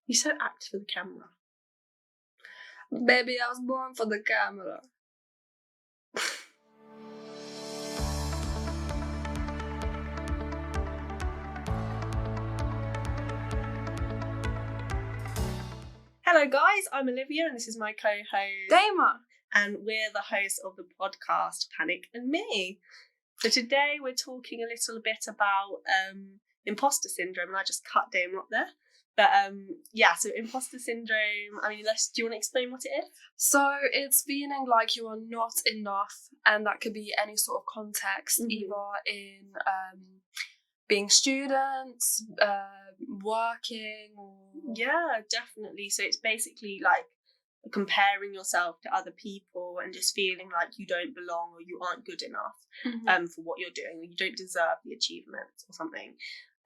You so act for the camera. Baby, I was born for the camera. Hello guys, I'm Olivia and this is my co-host Dama. And we're the hosts of the podcast Panic and Me. So today we're talking a little bit about imposter syndrome, and I just cut Dama up there. But so imposter syndrome, I mean, do you want to explain what it is? So it's feeling like you are not enough, and that could be any sort of context, either in being students, working, or... Yeah, definitely. So it's basically like comparing yourself to other people and just feeling like you don't belong or you aren't good enough for what you're doing, or you don't deserve the achievements or something.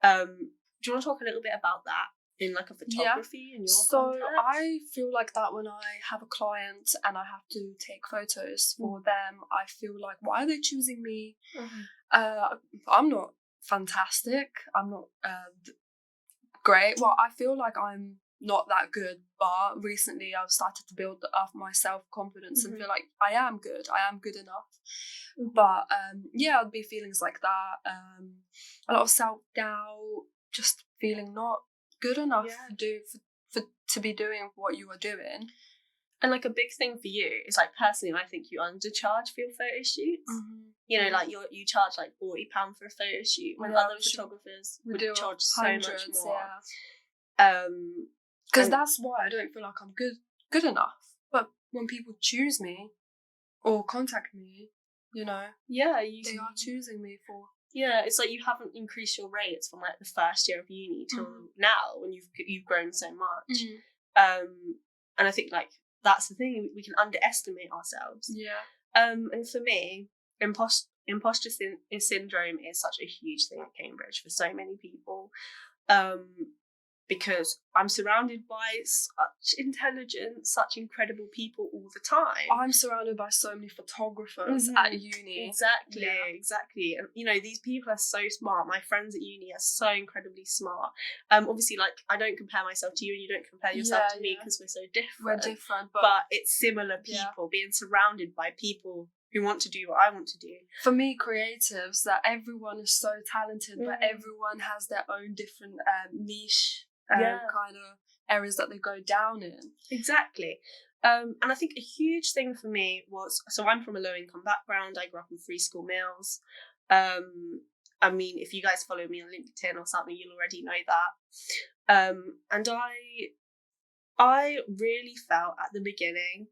Do you want to talk a little bit about that in like a photography in your context? I feel like that when I have a client and I have to take photos for them, I feel like, why are they choosing me? I'm not fantastic. I'm not great. Well, I feel like I'm not that good, but recently I've started to build up my self-confidence and feel like I am good enough. But it'd be feelings like that, a lot of self-doubt, just feeling not good enough to be doing what you are doing. And like a big thing for you is like, personally, I think you undercharge for your photo shoots. You know, like you charge like £40 for a photo shoot when other photographers would charge so much more. Because that's why I don't feel like I'm good enough. But when people choose me or contact me, you know, they are choosing me for. Yeah, it's like you haven't increased your rates from like the first year of uni till now, when you've grown so much. And I think like that's the thing, we can underestimate ourselves. And for me, imposter syndrome is such a huge thing at Cambridge for so many people. Because I'm surrounded by such intelligent, such incredible people all the time. I'm surrounded by so many photographers at uni. Exactly. And, you know, these people are so smart. My friends at uni are so incredibly smart. Obviously, like, I don't compare myself to you and you don't compare yourself to me because we're so different. We're different. But it's similar people, being surrounded by people who want to do what I want to do. For me, creatives, that everyone is so talented, but everyone has their own different niche kind of areas that they go down in. Exactly. And I think a huge thing for me was, so I'm from a low income background. I grew up in free school meals. I mean, if you guys follow me on LinkedIn or something, you'll already know that. And I really felt at the beginning,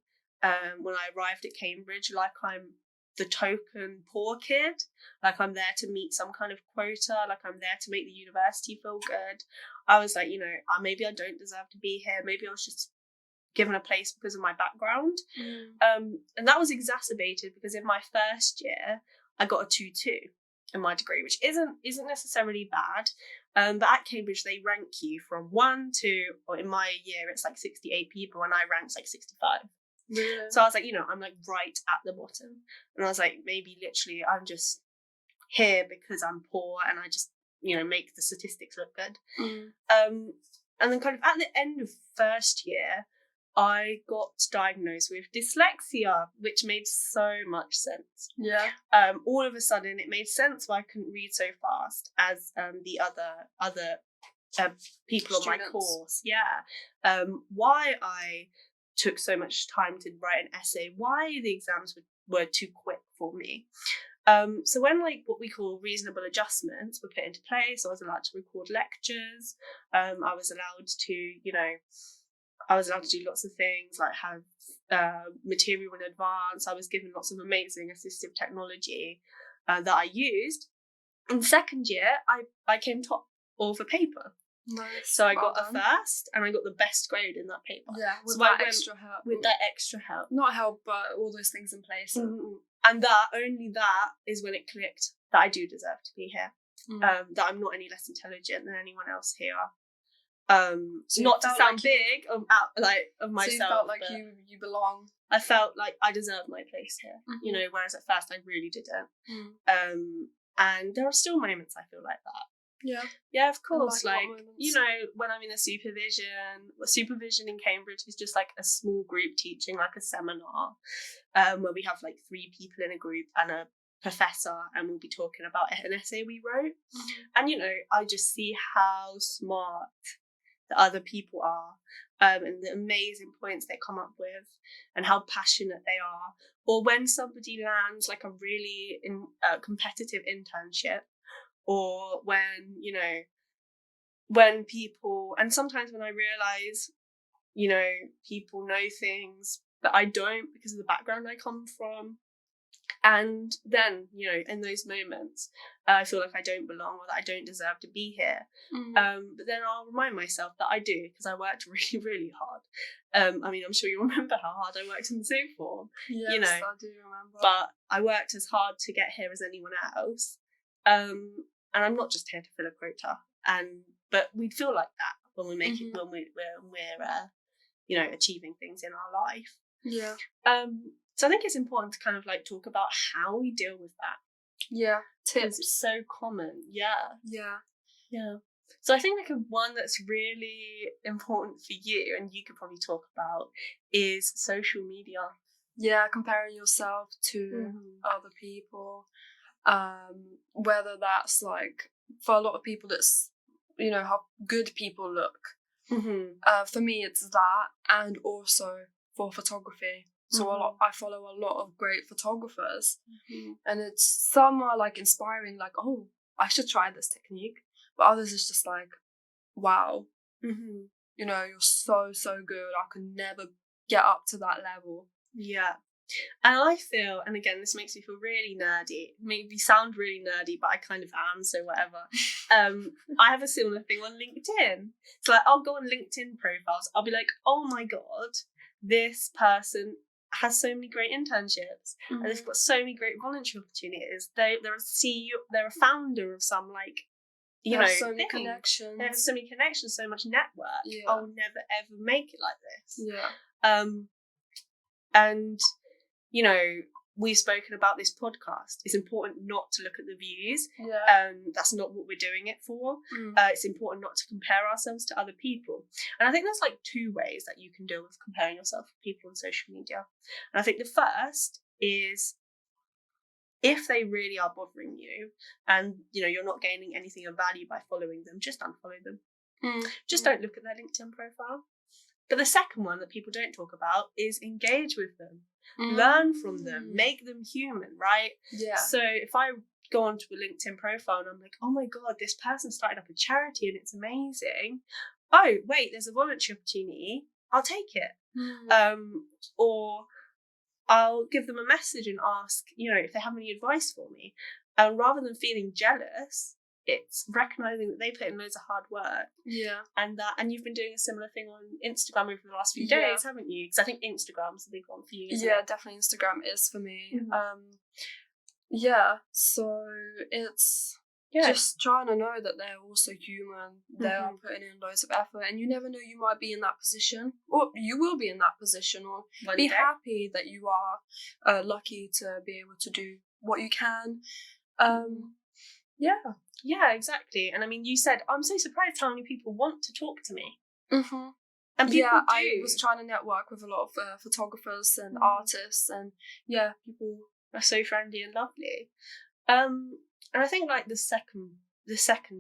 when I arrived at Cambridge, like I'm the token poor kid, like I'm there to meet some kind of quota, like I'm there to make the university feel good. I was like, you know, maybe I don't deserve to be here. Maybe I was just given a place because of my background. And that was exacerbated because in my first year, I got a 2-2 in my degree, which isn't necessarily bad. But at Cambridge, they rank you from 1 to, or in my year, it's like 68 people, and I ranked like 65. Really? So I was like, you know, I'm like right at the bottom. And I was like, maybe literally I'm just here because I'm poor and I just, you know, make the statistics look good. And then kind of at the end of first year, I got diagnosed with dyslexia, which made so much sense. All of a sudden it made sense why I couldn't read so fast as the other people on my course. Why I took so much time to write an essay, why the exams were too quick for me. So when like what we call reasonable adjustments were put into place, I was allowed to record lectures. I was allowed to do lots of things, like have material in advance. I was given lots of amazing assistive technology that I used. In second year, I came top of a paper. Nice. So I got a first, and I got the best grade in that paper. With that extra help. With that extra help. Not help, but all those things in place. And only that is when it clicked that I do deserve to be here. That I'm not any less intelligent than anyone else here. So not to sound like big of myself. So you felt like you belong. I felt like I deserved my place here. You know, whereas at first I really didn't. And there are still moments I feel like that. Yeah, of course. Like, Like, you know, when I'm in a supervision in Cambridge is just like a small group teaching like a seminar, where we have like 3 people in a group and a professor, and we'll be talking about an essay we wrote. And, you know, I just see how smart the other people are, and the amazing points they come up with and how passionate they are. Or when somebody lands like a really competitive internship, or when, you know, when people, and sometimes when I realize, you know, people know things that I don't because of the background I come from. And then, you know, in those moments, I feel like I don't belong or that I don't deserve to be here. But then I'll remind myself that I do, because I worked really, really hard. I mean, I'm sure you remember how hard I worked in the sixth form. Yes, you know, I do remember. But I worked as hard to get here as anyone else. And I'm not just here to fill a quota. But we feel like that when we make it, when we're you know, achieving things in our life. Yeah. So I think it's important to kind of like talk about how we deal with that. Yeah. Tips. It's so common. Yeah. Yeah. So I think like one that's really important for you, and you could probably talk about, is social media. Yeah, comparing yourself to other people. Whether that's like, for a lot of people, it's, you know, how good people look. For me, it's that, and also for photography. So I follow a lot of great photographers, and some are like inspiring, like, oh, I should try this technique. But others is just like, wow, you know, you're so good. I could never get up to that level. Yeah. And I feel, and again, this makes me feel really nerdy. It made me sound really nerdy, but I kind of am, so whatever. I have a similar thing on LinkedIn. So like, I'll go on LinkedIn profiles. I'll be like, oh my God, this person has so many great internships, and they've got so many great voluntary opportunities. They're a CEO, they're a founder of some, like, you know, so many connections. They have so many connections, so much network. Yeah. I'll never ever make it like this. Yeah. And you know, we've spoken about this podcast. It's important not to look at the views. Yeah. That's not what we're doing it for. It's important not to compare ourselves to other people. And I think there's like 2 ways that you can deal with comparing yourself with people on social media. And I think the first is, if they really are bothering you and, you know, you're not gaining anything of value by following them, just unfollow them. Just don't look at their LinkedIn profile. But the second one that people don't talk about is engage with them. Learn from them, make them human, right? Yeah. So if I go onto a LinkedIn profile and I'm like, oh my God, this person started up a charity and it's amazing. Oh, wait, there's a voluntary opportunity. I'll take it. Or I'll give them a message and ask, you know, if they have any advice for me. And rather than feeling jealous, it's recognizing that they put in loads of hard work. Yeah. And you've been doing a similar thing on Instagram over the last few days, haven't you? Because I think Instagram's a big one for you, isn't it? Definitely Instagram is for me. Yeah, so it's just trying to know that they're also human. They are putting in loads of effort, and you never know, you might be in that position, or you will be in that position, or be happy that you are lucky to be able to do what you can. Yeah, exactly. And I mean, you said, I'm so surprised how many people want to talk to me. And people do. I was trying to network with a lot of photographers and artists, and people are so friendly and lovely. And I think like the second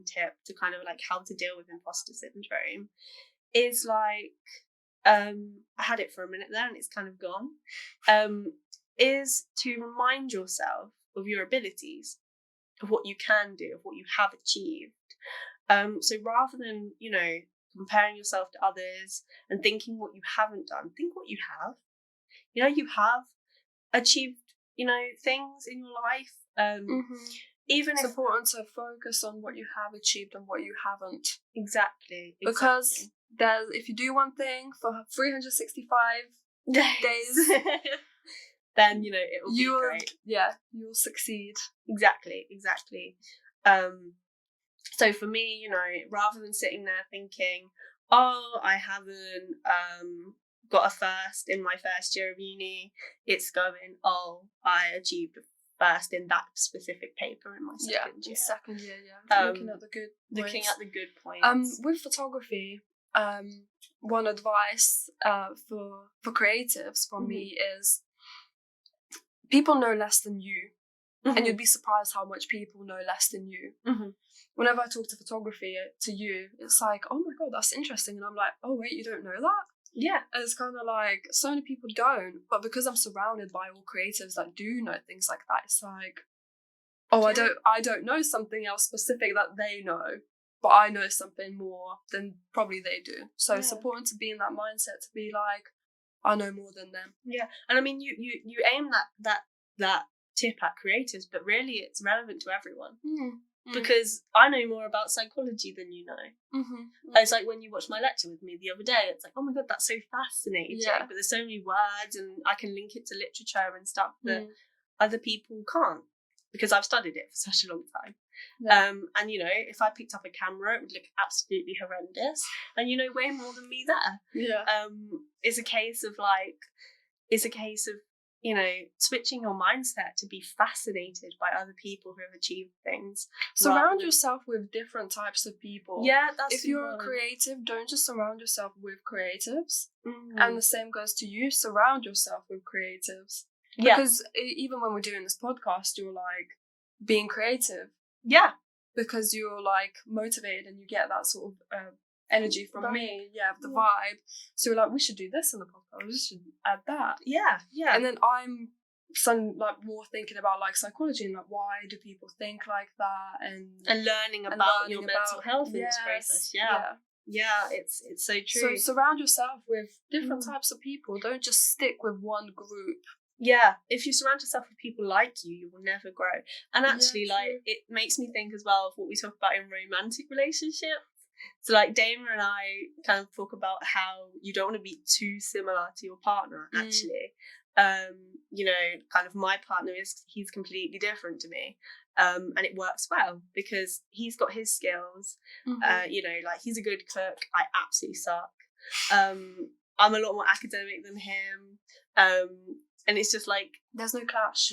tip to kind of like how to deal with imposter syndrome is like, I had it for a minute there and it's kind of gone, is to remind yourself of your abilities, of what you can do, of what you have achieved. So rather than, you know, comparing yourself to others and thinking what you haven't done, think what you have. You know, you have achieved, you know, things in your life. Even it's important to focus on what you have achieved and what you haven't. Exactly. Because if you do one thing for 365 days, then, you know, it will be great. Yeah, you'll succeed. Exactly. So for me, you know, rather than sitting there thinking, oh, I haven't got a first in my first year of uni, it's going, oh, I achieved first in that specific paper in my second year. Second year, looking at the good points. With photography, one advice for creatives from me is people know less than you, and you'd be surprised how much people know less than you. Whenever I talk to photography to you, it's like, oh my god, that's interesting, and I'm like, oh wait, you don't know that? Yeah. And it's kind of like, so many people don't, but because I'm surrounded by all creatives that do know things like that, it's like, oh, I don't know something else specific that they know, but I know something more than probably they do. So it's important to be in that mindset, to be like, I know more than them. Yeah. And I mean, you aim that tip at creatives, but really it's relevant to everyone. Because I know more about psychology than you know. It's like when you watched my lecture with me the other day, it's like, oh my god, that's so fascinating. But there's so many words, and I can link it to literature and stuff that other people can't, because I've studied it for such a long time. And you know, if I picked up a camera, it would look absolutely horrendous, and you know way more than me there. It's a case of you know, switching your mindset to be fascinated by other people who have achieved things. Surround yourself with different types of people. Yeah, that's if you're a creative, don't just surround yourself with creatives. And the same goes to you. Surround yourself with creatives. Because even when we're doing this podcast, you're like being creative. Yeah. Because you're like motivated and you get that sort of energy from me, the vibe. So we're like, we should do this in the podcast, we should add that. And then I'm like more thinking about like psychology and like, why do people think like that, and learning about your mental health in this process. It's so true. So surround yourself with different types of people. Don't just stick with one group. If you surround yourself with people like you will never grow. And actually like it makes me think as well of what we talk about in romantic relationships. So like Dana and I kind of talk about how you don't want to be too similar to your partner, actually. You know, kind of my partner he's completely different to me. And it works well because he's got his skills. You know, like he's a good cook. I absolutely suck. I'm a lot more academic than him. And it's just like, there's no clash,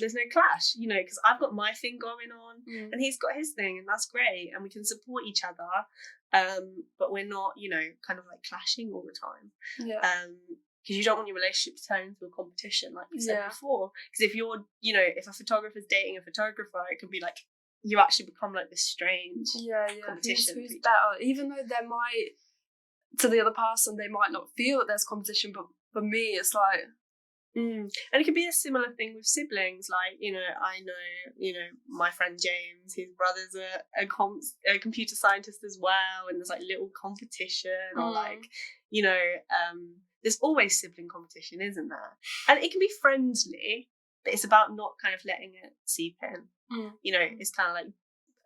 you know, because I've got my thing going on and he's got his thing, and that's great, and we can support each other. But we're not, you know, kind of like clashing all the time. Because you don't want your relationship to turn into a competition, like we said before. Because if you're, you know, if a photographer's dating a photographer, it can be like, you actually become like this strange competition. Who's better? Even though there might, to the other person, they might not feel that there's competition, but for me, it's like, and it could be a similar thing with siblings. Like, you know, I know, you know, my friend James, his brother's a computer scientist as well, and there's like little competition or like, you know, there's always sibling competition, isn't there? And it can be friendly, but it's about not kind of letting it seep in. You know, it's kind of like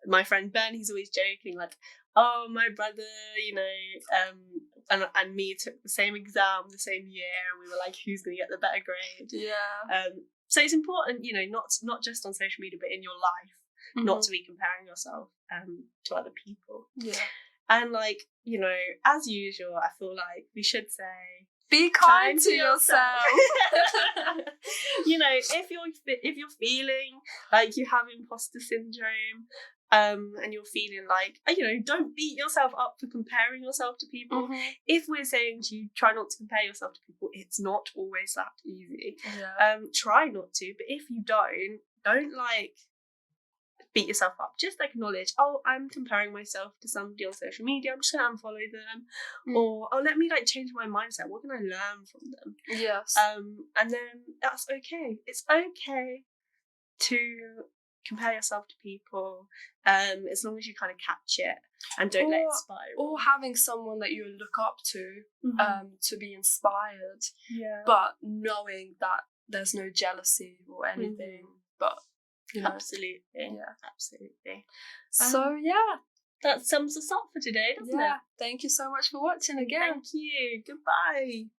my friend Ben, he's always joking like, oh, my brother, you know, and me took the same exam the same year, and we were like, who's going to get the better grade? So it's important, you know, not just on social media, but in your life, not to be comparing yourself to other people. And like, you know, as usual, I feel like we should say, be kind to yourself. You know, if you're feeling like you have imposter syndrome, and you're feeling like, you know, don't beat yourself up for comparing yourself to people. If we're saying to you, try not to compare yourself to people, it's not always that easy. Try not to, but if you don't like beat yourself up. Just acknowledge, oh, I'm comparing myself to somebody on social media, I'm just gonna unfollow them. Or, oh, let me like change my mindset, what can I learn from them? And then that's okay. It's okay to compare yourself to people, as long as you kind of catch it and don't let it spiral. Or having someone that you look up to be inspired, but knowing that there's no jealousy or anything, but you know, absolutely. So that sums us up for today, doesn't it? Thank you so much for watching again. Thank you. Goodbye.